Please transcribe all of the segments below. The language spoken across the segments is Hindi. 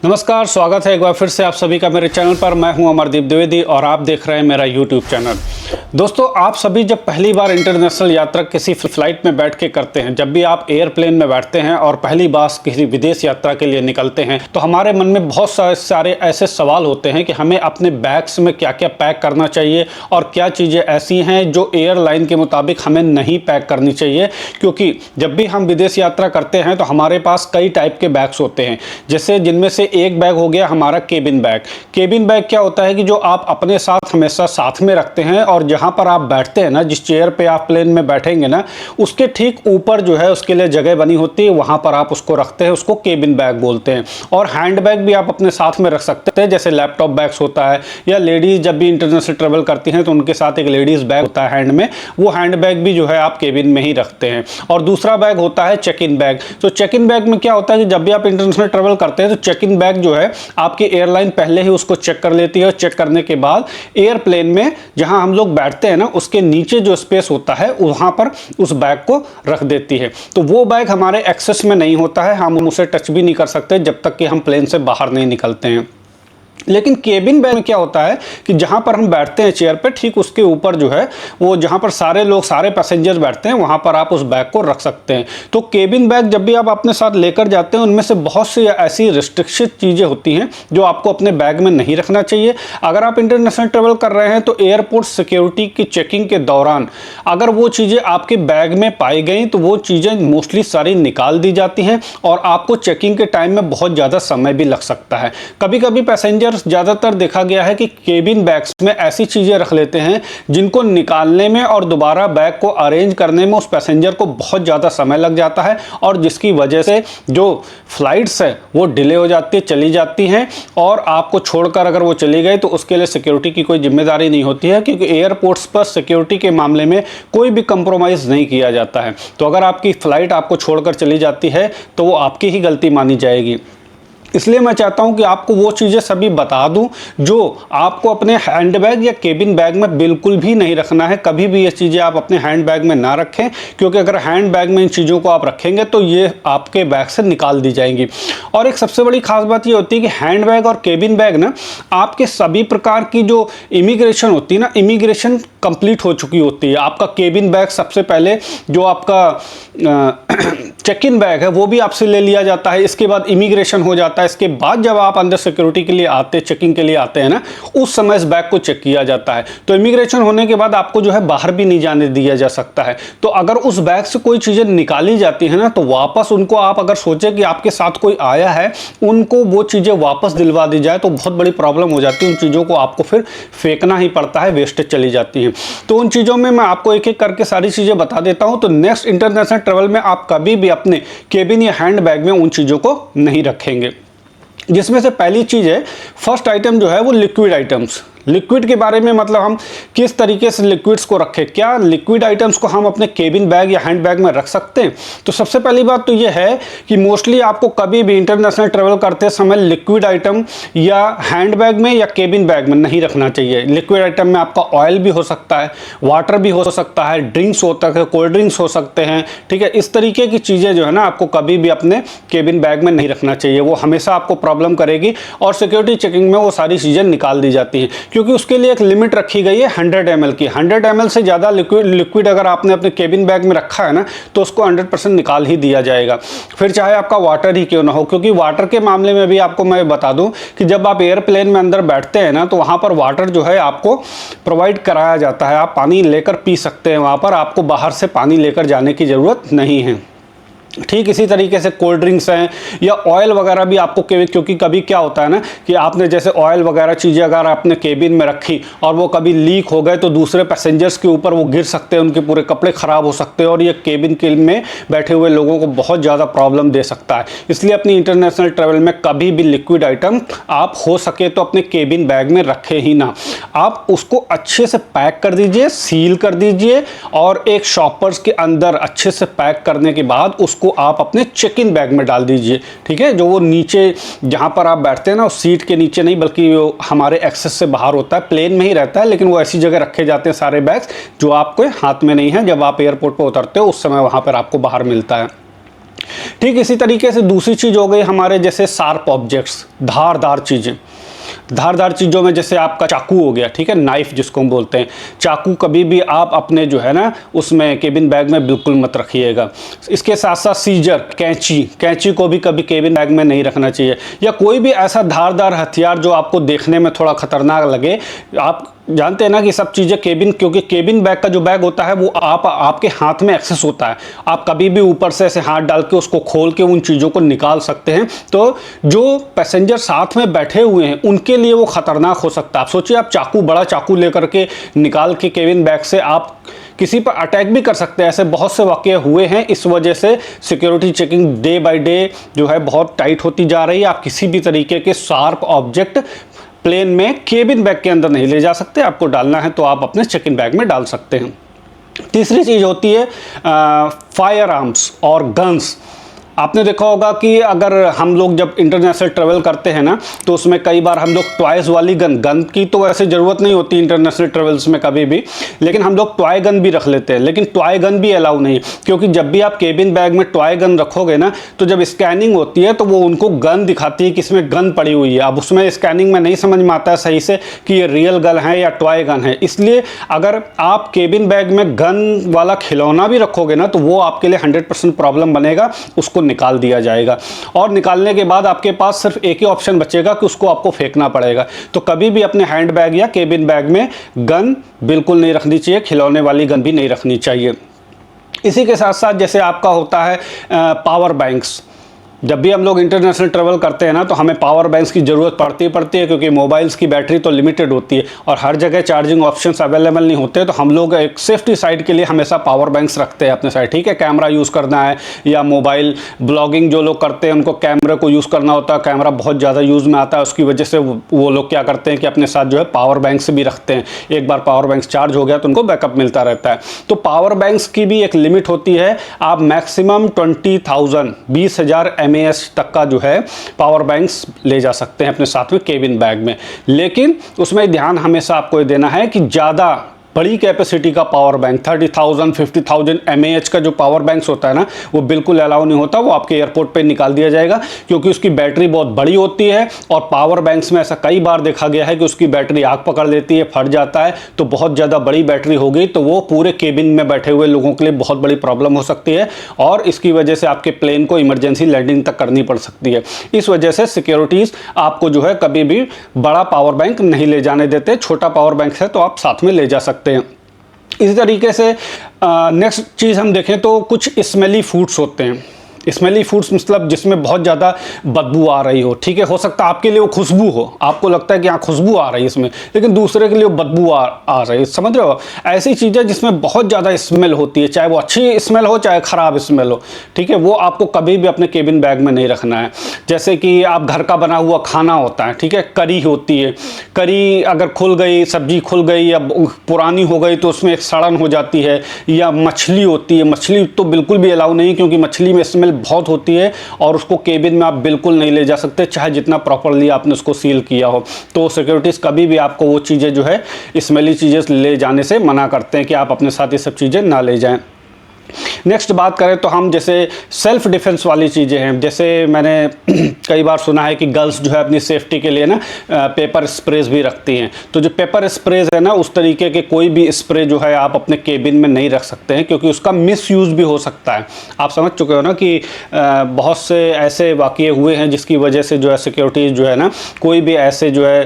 नमस्कार, स्वागत है एक बार फिर से आप सभी का मेरे चैनल पर। मैं हूं अमरदीप द्विवेदी और आप देख रहे हैं मेरा यूट्यूब चैनल। दोस्तों, आप सभी जब पहली बार इंटरनेशनल यात्रा किसी फ्लाइट में बैठ के करते हैं, जब भी आप एयरप्लेन में बैठते हैं और पहली बार किसी विदेश यात्रा के लिए निकलते हैं, तो हमारे मन में बहुत सारे ऐसे सवाल होते हैं कि हमें अपने बैग्स में क्या क्या पैक करना चाहिए और क्या चीज़ें ऐसी हैं जो एयरलाइन के मुताबिक हमें नहीं पैक करनी चाहिए। क्योंकि जब भी हम विदेश यात्रा करते हैं तो हमारे पास कई टाइप के बैग्स होते हैं, जैसे जिनमें से एक बैग हो गया हमारा केबिन बैग। केबिन बैग क्या होता है कि जो आप अपने साथ हमेशा साथ में रखते हैं और जहां पर आप बैठते हैं ना, जिस चेयर पे आप प्लेन में बैठेंगे ना, उसके ठीक ऊपर जो है उसके लिए जगह बनी होती है, वहां पर आप उसको रखते हैं, उसको केबिन बैग बोलते हैं। और हैंड बैग भी आप अपने साथ में रख सकते हैं, जैसे लैपटॉप बैग्स होता है, या लेडीज जब भी इंटरनेशनल ट्रेवल करती हैं तो उनके साथ एक लेडीज बैग होता है हैंड में, वो हैंड बैग भी जो है आप केबिन में ही रखते हैं। और दूसरा बैग होता है चेक इन बैग। तो चेक इन बैग में क्या होता है कि जब भी आप इंटरनेशनल ट्रेवल करते हैं तो चेक इन बैग जो है आपकी एयरलाइन पहले ही उसको चेक कर लेती है, और चेक करने के बाद एयरप्लेन में जहां हम लोग बैठते हैं ना, उसके नीचे जो स्पेस होता है वहां पर उस बैग को रख देती है। तो वो बैग हमारे एक्सेस में नहीं होता है, हम उसे टच भी नहीं कर सकते जब तक कि हम प्लेन से बाहर नहीं निकलते हैं। लेकिन केबिन बैग में क्या होता है कि जहां पर हम बैठते हैं चेयर पे, ठीक उसके ऊपर जो है वो जहां पर सारे लोग सारे पैसेंजर बैठते हैं, वहां पर आप उस बैग को रख सकते हैं। तो केबिन बैग जब भी आप अपने साथ लेकर जाते हैं, उनमें से बहुत सी ऐसी रिस्ट्रिक्टेड चीज़ें होती हैं जो आपको अपने बैग में नहीं रखना चाहिए। अगर आप इंटरनेशनल ट्रेवल कर रहे हैं तो एयरपोर्ट सिक्योरिटी की चेकिंग के दौरान अगर वो चीज़ें आपके बैग में पाई गई तो वो चीज़ें मोस्टली सारी निकाल दी जाती हैं और आपको चेकिंग के टाइम में बहुत ज़्यादा समय भी लग सकता है। कभी कभी पैसेंजर ज्यादातर देखा गया है कि केबिन बैग्स में ऐसी चीजें रख लेते हैं जिनको निकालने में और दोबारा बैग को अरेंज करने में उस पैसेंजर को बहुत ज्यादा समय लग जाता है, और जिसकी वजह से जो फ्लाइट्स है वो डिले हो जाती है, चली जाती हैं, और आपको छोड़कर अगर वो चली गई तो उसके लिए सिक्योरिटी की कोई जिम्मेदारी नहीं होती है, क्योंकि एयरपोर्ट्स पर सिक्योरिटी के मामले में कोई भी कंप्रोमाइज नहीं किया जाता है। तो अगर आपकी फ्लाइट आपको छोड़कर चली जाती है तो वो आपकी ही गलती मानी जाएगी। इसलिए मैं चाहता हूं कि आपको वो चीज़ें सभी बता दूं जो आपको अपने हैंड बैग या केबिन बैग में बिल्कुल भी नहीं रखना है। कभी भी ये चीज़ें आप अपने हैंड बैग में ना रखें, क्योंकि अगर हैंड बैग में इन चीज़ों को आप रखेंगे तो ये आपके बैग से निकाल दी जाएंगी। और एक सबसे बड़ी खास बात ये होती है कि हैंड बैग और केबिन बैग ना, आपके सभी प्रकार की जो इमिग्रेशन होती है ना, इमिग्रेशन कंप्लीट हो चुकी होती है। आपका केबिन बैग सबसे पहले जो आपका चेक इन बैग है वो भी आपसे ले लिया जाता है, इसके बाद इमिग्रेशन हो जाता है, इसके बाद जब आप अंदर सिक्योरिटी के लिए आते, चेकिंग के लिए आते हैं ना, उस समय इस बैग को चेक किया जाता है। तो इमिग्रेशन होने के बाद आपको जो है बाहर भी नहीं जाने दिया जा सकता है। तो अगर उस बैग से कोई चीज़ें निकाली जाती है ना, तो वापस उनको आप अगर सोचें कि आपके साथ कोई आया है, उनको वो चीज़ें वापस दिलवा दी जाए तो बहुत बड़ी प्रॉब्लम हो जाती है। उन चीज़ों को आपको फिर फेंकना ही पड़ता है, वेस्टेज चली जाती है। तो उन चीज़ों में मैं आपको एक एक करके सारी चीज़ें बता देता हूँ। तो नेक्स्ट इंटरनेशनल ट्रेवल में आप कभी भी अपने केबिन या हैंड बैग में उन चीज़ों को नहीं रखेंगे। जिसमें से पहली चीज़ है, फर्स्ट आइटम जो है वो लिक्विड आइटम्स। लिक्विड के बारे में मतलब हम किस तरीके से लिक्विड्स को रखें, क्या लिक्विड आइटम्स को हम अपने केबिन बैग या हैंड बैग में रख सकते हैं। तो सबसे पहली बात तो ये है कि मोस्टली आपको कभी भी इंटरनेशनल ट्रेवल करते समय लिक्विड आइटम या हैंड बैग में या केबिन बैग में नहीं रखना चाहिए। लिक्विड आइटम में आपका ऑयल भी हो सकता है, वाटर भी हो सकता है, ड्रिंक्स होता है, कोल्ड ड्रिंक्स हो सकते हैं, ठीक है। इस तरीके की चीज़ें जो है ना, आपको कभी भी अपने केबिन बैग में नहीं रखना चाहिए, वो हमेशा आपको प्रॉब्लम करेगी और सिक्योरिटी चेकिंग में वो सारी चीज़ें निकाल दी जाती हैं, क्योंकि उसके लिए एक लिमिट रखी गई है 100 ml की। 100 ml से ज़्यादा लिक्विड अगर आपने अपने केबिन बैग में रखा है ना, तो उसको 100% निकाल ही दिया जाएगा, फिर चाहे आपका वाटर ही क्यों ना हो। क्योंकि वाटर के मामले में भी आपको मैं बता दूं कि जब आप एयरप्लेन में अंदर बैठते हैं ना, तो वहाँ पर वाटर जो है आपको प्रोवाइड कराया जाता है, आप पानी लेकर पी सकते हैं, वहाँ पर आपको बाहर से पानी लेकर जाने की ज़रूरत नहीं है। ठीक इसी तरीके से कोल्ड ड्रिंक्स हैं या ऑयल वगैरह भी आपको, क्योंकि कभी क्या होता है ना कि आपने जैसे ऑयल वगैरह चीज़ें अगर आपने केबिन में रखी और वो कभी लीक हो गए तो दूसरे पैसेंजर्स के ऊपर वो गिर सकते हैं, उनके पूरे कपड़े ख़राब हो सकते हैं, और ये केबिन के में बैठे हुए लोगों को बहुत ज़्यादा प्रॉब्लम दे सकता है। इसलिए अपनी इंटरनेशनल ट्रेवल में कभी भी लिक्विड आइटम आप हो सके तो अपने केबिन बैग में रखें ही ना। आप उसको अच्छे से पैक कर दीजिए, सील कर दीजिए, और एक शॉपर्स के अंदर अच्छे से पैक करने के बाद उसको आप अपने चेक इन बैग में डाल दीजिए, ठीक है। जो वो नीचे जहां पर आप बैठते हैं ना, उस सीट के नीचे नहीं, बल्कि वो हमारे एक्सेस से बाहर होता है, प्लेन में ही रहता है, लेकिन वो ऐसी जगह रखे जाते हैं सारे बैग्स जो आपके हाथ में नहीं है। जब आप एयरपोर्ट पर उतरते हो उस समय वहां पर आपको बाहर मिलता है। ठीक इसी तरीके से दूसरी चीज़ हो गई हमारे जैसे शार्प ऑब्जेक्ट्स, धारदार चीज़ें। धारदार चीज़ों में जैसे आपका चाकू हो गया, ठीक है, नाइफ जिसको हम बोलते हैं। चाकू कभी भी आप अपने जो है ना उसमें केबिन बैग में बिल्कुल मत रखिएगा। इसके साथ साथ सीजर, कैंची को भी कभी केबिन बैग में नहीं रखना चाहिए, या कोई भी ऐसा धारदार हथियार जो आपको देखने में थोड़ा खतरनाक लगे। आप जानते हैं ना कि सब चीज़ें क्योंकि केबिन बैग का जो बैग होता है वो आपके हाथ में एक्सेस होता है। आप कभी भी ऊपर से ऐसे हाथ डाल के उसको खोल के उन चीज़ों को निकाल सकते हैं। तो जो पैसेंजर साथ में बैठे हुए हैं उनके लिए वो खतरनाक हो सकता है। आप सोचिए, आप बड़ा चाकू लेकर के निकाल के केबिन बैग से आप किसी पर अटैक भी कर सकते हैं। ऐसे बहुत से वाक़ये हुए हैं। इस वजह से security checking day by day जो है बहुत टाइट होती जा रही है। आप किसी भी तरीके के शार्प ऑब्जेक्ट प्लेन में केबिन बैग के अंदर नहीं ले जा सकते। आपको डालना है तो आप अपने चेकिन बैग में डाल सकते हैं। तीसरी चीज़ होती है फायर आर्म्स और गन्स। आपने देखा होगा कि अगर हम लोग जब इंटरनेशनल ट्रैवल करते हैं ना तो उसमें कई बार हम लोग टॉयज़ वाली गन की तो वैसे ज़रूरत नहीं होती इंटरनेशनल ट्रैवल्स में कभी भी, लेकिन हम लोग टॉय गन भी रख लेते हैं। लेकिन टॉय गन भी अलाउ नहीं, क्योंकि जब भी आप केबिन बैग में टॉय गन रखोगे ना तो जब स्कैनिंग होती है तो वो उनको गन दिखाती है कि इसमें गन पड़ी हुई है। अब उसमें स्कैनिंग में नहीं समझ में आता है सही से कि ये रियल गन है या टॉय गन है। इसलिए अगर आप केबिन बैग में गन वाला खिलौना भी रखोगे ना तो वो आपके लिए 100% प्रॉब्लम बनेगा। उसको निकाल दिया जाएगा, और निकालने के बाद आपके पास सिर्फ एक ही ऑप्शन बचेगा कि उसको आपको फेंकना पड़ेगा। तो कभी भी अपने हैंड बैग या केबिन बैग में गन बिल्कुल नहीं रखनी चाहिए, खिलौने वाली गन भी नहीं रखनी चाहिए। इसी के साथ साथ जैसे आपका होता है पावर बैंक्स। जब भी हम लोग इंटरनेशनल ट्रैवल करते हैं ना तो हमें पावर बैंक्स की ज़रूरत पड़ती है, क्योंकि मोबाइल्स की बैटरी तो लिमिटेड होती है और हर जगह चार्जिंग ऑप्शंस अवेलेबल नहीं होते। तो हम लोग एक सेफ्टी साइड के लिए हमेशा पावर बैंक्स रखते हैं अपने साइड, ठीक है। कैमरा यूज़ करना है या मोबाइल ब्लॉगिंग जो लोग करते हैं उनको कैमरे को यूज़ करना होता है, कैमरा बहुत ज़्यादा यूज़ में आता है, उसकी वजह से वो लोग क्या करते हैं कि अपने साथ जो है पावर बैंक्स भी रखते हैं। एक बार पावर बैंक्स चार्ज हो गया तो उनको बैकअप मिलता रहता है। तो पावर बैंक्स की भी एक लिमिट होती है। आप मैक्सिमम 20,000 mAh तक का जो है पावर बैंक्स ले जा सकते हैं अपने साथ में केबिन बैग में। लेकिन उसमें ध्यान हमेशा आपको ये देना है कि ज़्यादा बड़ी कैपेसिटी का पावर बैंक 30,000 50,000 mAh का जो पावर बैंक्स होता है ना वो बिल्कुल अलाउ नहीं होता। वो आपके एयरपोर्ट पे निकाल दिया जाएगा, क्योंकि उसकी बैटरी बहुत बड़ी होती है। और पावर बैंक्स में ऐसा कई बार देखा गया है कि उसकी बैटरी आग पकड़ लेती है, फट जाता है। तो बहुत ज़्यादा बड़ी बैटरी हो गई तो वो पूरे केबिन में बैठे हुए लोगों के लिए बहुत बड़ी प्रॉब्लम हो सकती है, और इसकी वजह से आपके प्लेन को इमरजेंसी लैंडिंग तक करनी पड़ सकती है। इस वजह से सिक्योरिटीज़ आपको जो है कभी भी बड़ा पावर बैंक नहीं ले जाने देते। छोटा पावर बैंक है तो आप साथ में ले जा सकते हैं। इसी तरीके से नेक्स्ट चीज़ हम देखें तो कुछ स्मेली फूड्स होते हैं। स्मेली फूड्स मतलब जिसमें बहुत ज़्यादा बदबू आ रही हो, ठीक है। हो सकता है आपके लिए वो खुशबू हो, आपको लगता है कि हाँ खुशबू आ रही है इसमें, लेकिन दूसरे के लिए बदबू आ रही है, समझ रहे हो। ऐसी चीज़ें जिसमें बहुत ज़्यादा स्मेल होती है, चाहे वो अच्छी स्मेल हो चाहे ख़राब स्मेल हो, ठीक है, वो आपको कभी भी अपने केबिन बैग में नहीं रखना है। जैसे कि आप घर का बना हुआ खाना होता है, ठीक है, करी होती है, करी अगर खुल गई, सब्जी खुल गई या पुरानी हो गई तो उसमें एक सड़न हो जाती है। या मछली होती है, मछली तो बिल्कुल भी अलाउ नहीं, क्योंकि मछली में स्मेल बहुत होती है और उसको केबिन में आप बिल्कुल नहीं ले जा सकते, चाहे जितना प्रॉपरली आपने उसको सील किया हो। तो सिक्योरिटीज़ कभी भी आपको वो चीज़ें जो है स्मेली चीज़ें ले जाने से मना करते हैं कि आप अपने साथ ये सब चीज़ें ना ले जाएं। नेक्स्ट बात करें तो हम जैसे सेल्फ डिफेंस वाली चीज़ें हैं। जैसे मैंने कई बार सुना है कि गर्ल्स जो है अपनी सेफ्टी के लिए ना पेपर स्प्रेज भी रखती हैं। तो जो पेपर स्प्रेज है ना उस तरीके के कोई भी स्प्रे जो है आप अपने केबिन में नहीं रख सकते हैं, क्योंकि उसका मिसयूज़ भी हो सकता है। आप समझ चुके हो ना कि बहुत से ऐसे वाक़ये हुए हैं जिसकी वजह से जो है सिक्योरिटी जो है ना कोई भी ऐसे जो है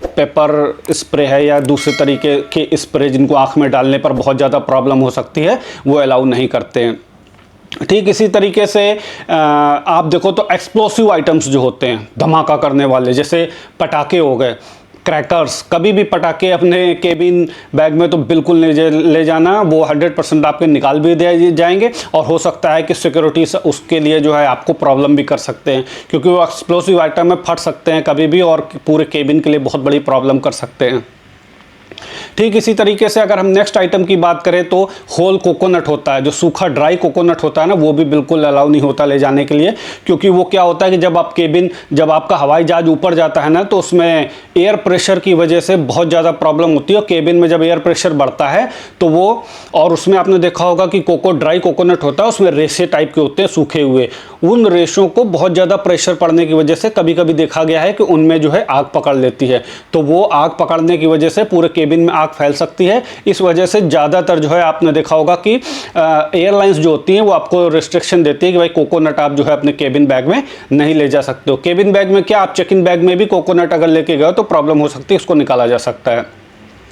पेपर स्प्रे है या दूसरे तरीके के स्प्रे जिनको आँख में डालने पर बहुत ज़्यादा प्रॉब्लम हो सकती है वो अलाउ नहीं करते हैं। ठीक इसी तरीके से आप देखो तो एक्सप्लोसिव आइटम्स जो होते हैं धमाका करने वाले, जैसे पटाखे हो गए, क्रैकर्स, कभी भी पटाखे अपने केबिन बैग में तो बिल्कुल नहीं ले जाना। वो 100% आपके निकाल भी दिए जाएंगे और हो सकता है कि सिक्योरिटी से उसके लिए जो है आपको प्रॉब्लम भी कर सकते हैं, क्योंकि वो एक्सप्लोसिव आइटम में फट सकते हैं कभी भी और पूरे केबिन के लिए बहुत बड़ी प्रॉब्लम कर सकते हैं। ठीक इसी तरीके से अगर हम नेक्स्ट आइटम की बात करें तो होल कोकोनट होता है, जो सूखा ड्राई कोकोनट होता है ना, वो भी बिल्कुल अलाउ नहीं होता ले जाने के लिए, क्योंकि वो क्या होता है कि जब आपका हवाई जहाज ऊपर जाता है ना, तो उसमें एयर प्रेशर की वजह से बहुत ज़्यादा प्रॉब्लम होती है। और केबिन में जब एयर प्रेशर बढ़ता है तो वो, और उसमें आपने देखा होगा कि ड्राई कोकोनट होता है, उसमें रेशे टाइप के होते हैं सूखे हुए, उन रेशों को बहुत ज़्यादा प्रेशर पड़ने की वजह से कभी कभी देखा गया है कि उनमें जो है आग पकड़ लेती है। तो वो आग पकड़ने की वजह से पूरे केबिन में आग फैल सकती है। इस वजह से ज़्यादातर जो है आपने देखा होगा कि एयरलाइंस जो होती हैं वो आपको रिस्ट्रिक्शन देती है कि भाई कोकोनट आप जो है अपने केबिन बैग में नहीं ले जा सकते हो। केबिन बैग में क्या, आप चेक इन बैग में भी कोकोनट अगर लेके गए तो प्रॉब्लम हो सकती है, उसको निकाला जा सकता है।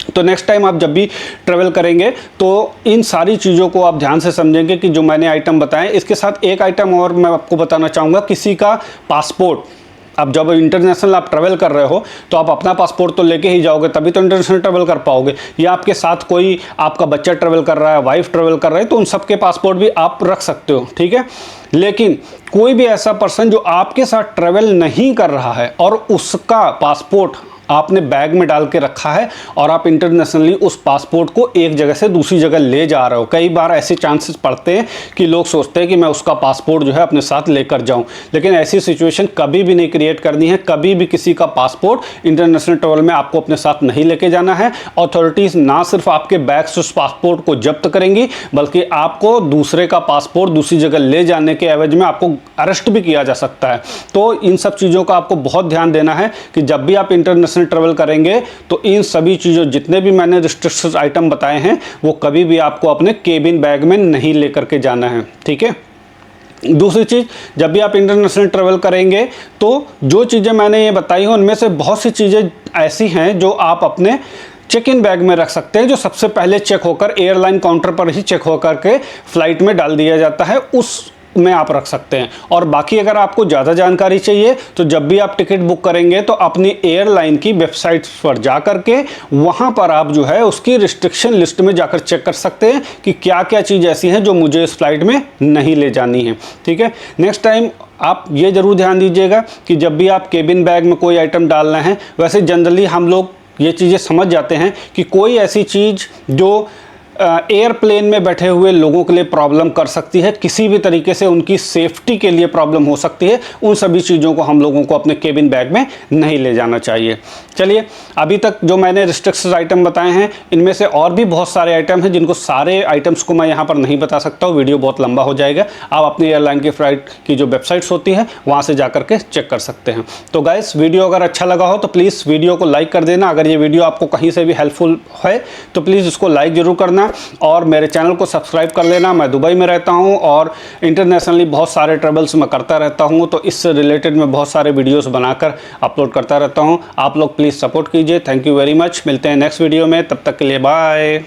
तो नेक्स्ट टाइम आप जब भी ट्रेवल करेंगे तो इन सारी चीज़ों को आप ध्यान से समझेंगे कि जो मैंने आइटम बताएं। इसके साथ एक आइटम और मैं आपको बताना चाहूँगा, किसी का पासपोर्ट, अब जब इंटरनेशनल आप ट्रैवल कर रहे हो तो आप अपना पासपोर्ट तो लेके ही जाओगे, तभी तो इंटरनेशनल ट्रैवल कर पाओगे। या आपके साथ कोई आपका बच्चा ट्रैवल कर रहा है, वाइफ ट्रैवल कर रहा है, तो उन सबके पासपोर्ट भी आप रख सकते हो, ठीक है। लेकिन कोई भी ऐसा पर्सन जो आपके साथ ट्रैवल नहीं कर रहा है और उसका पासपोर्ट आपने बैग में डाल के रखा है और आप इंटरनेशनली उस पासपोर्ट को एक जगह से दूसरी जगह ले जा रहे हो, कई बार ऐसे चांसेस पड़ते हैं कि लोग सोचते हैं कि मैं उसका पासपोर्ट जो है अपने साथ लेकर जाऊं, लेकिन ऐसी सिचुएशन कभी भी नहीं क्रिएट करनी है। कभी भी किसी का पासपोर्ट इंटरनेशनल ट्रैवल में आपको अपने साथ नहीं लेके जाना है। अथॉरिटीज़ ना सिर्फ आपके बैग से उस पासपोर्ट को जब्त करेंगी, बल्कि आपको दूसरे का पासपोर्ट दूसरी जगह ले जाने के एवज में आपको अरेस्ट भी किया जा सकता है। तो इन सब चीज़ों का आपको बहुत ध्यान देना है कि जब भी आप इंटरनेशनल ट्रैवल करेंगे तो इन सभी चीज़ों, जितने भी मैंने रिस्ट्रिक्टेड आइटम बताए हैं, वो कभी भी आपको अपने केबिन बैग में नहीं लेकर के जाना है, ठीक है। दूसरी चीज़, जब भी आप इंटरनेशनल ट्रैवल करेंगे तो जो चीज़ें मैंने ये बताई हैं उनमें से बहुत सी चीज़ें ऐसी हैं जो आप अपने चेक इन बैग में रख सकते हैं, जो सबसे पहले चेक होकर एयरलाइन काउंटर पर ही चेक होकर के फ्लाइट में डाल दिया जाता है, उस में आप रख सकते हैं। और बाकी अगर आपको ज़्यादा जानकारी चाहिए तो जब भी आप टिकट बुक करेंगे तो अपनी एयरलाइन की वेबसाइट पर जा कर के वहाँ पर आप जो है उसकी रिस्ट्रिक्शन लिस्ट में जाकर चेक कर सकते हैं कि क्या क्या चीज़ ऐसी हैं जो मुझे इस फ्लाइट में नहीं ले जानी है, ठीक है। नेक्स्ट टाइम आप ये ज़रूर ध्यान दीजिएगा कि जब भी आप केबिन बैग में कोई आइटम डालना है, वैसे जनरली हम लोग ये चीज़ें समझ जाते हैं कि कोई ऐसी चीज़ जो एयरप्लेन में बैठे हुए लोगों के लिए प्रॉब्लम कर सकती है, किसी भी तरीके से उनकी सेफ्टी के लिए प्रॉब्लम हो सकती है, उन सभी चीज़ों को हम लोगों को अपने केबिन बैग में नहीं ले जाना चाहिए। चलिए, अभी तक जो मैंने रिस्ट्रिक्टेड आइटम बताए हैं, इनमें से और भी बहुत सारे आइटम हैं जिनको सारे आइटम्स को मैं यहाँ पर नहीं बता सकता हूँ, वीडियो बहुत लंबा हो जाएगा। आप अपनी एयरलाइन की फ्लाइट की जो वेबसाइट्स होती है वहाँ से जा करके चेक कर सकते हैं। तो गाइस, वीडियो अगर अच्छा लगा हो तो प्लीज़ वीडियो को लाइक कर देना। अगर ये वीडियो आपको कहीं से भी हेल्पफुल है तो प्लीज़ इसको लाइक ज़रूर करना और मेरे चैनल को सब्सक्राइब कर लेना। मैं दुबई में रहता हूं और इंटरनेशनली बहुत सारे ट्रैवल्स मैं करता रहता हूं, तो इससे रिलेटेड मैं बहुत सारे वीडियोस बनाकर अपलोड करता रहता हूं। आप लोग प्लीज़ सपोर्ट कीजिए। Thank you very much. मिलते हैं नेक्स्ट वीडियो में, तब तक के लिए बाय।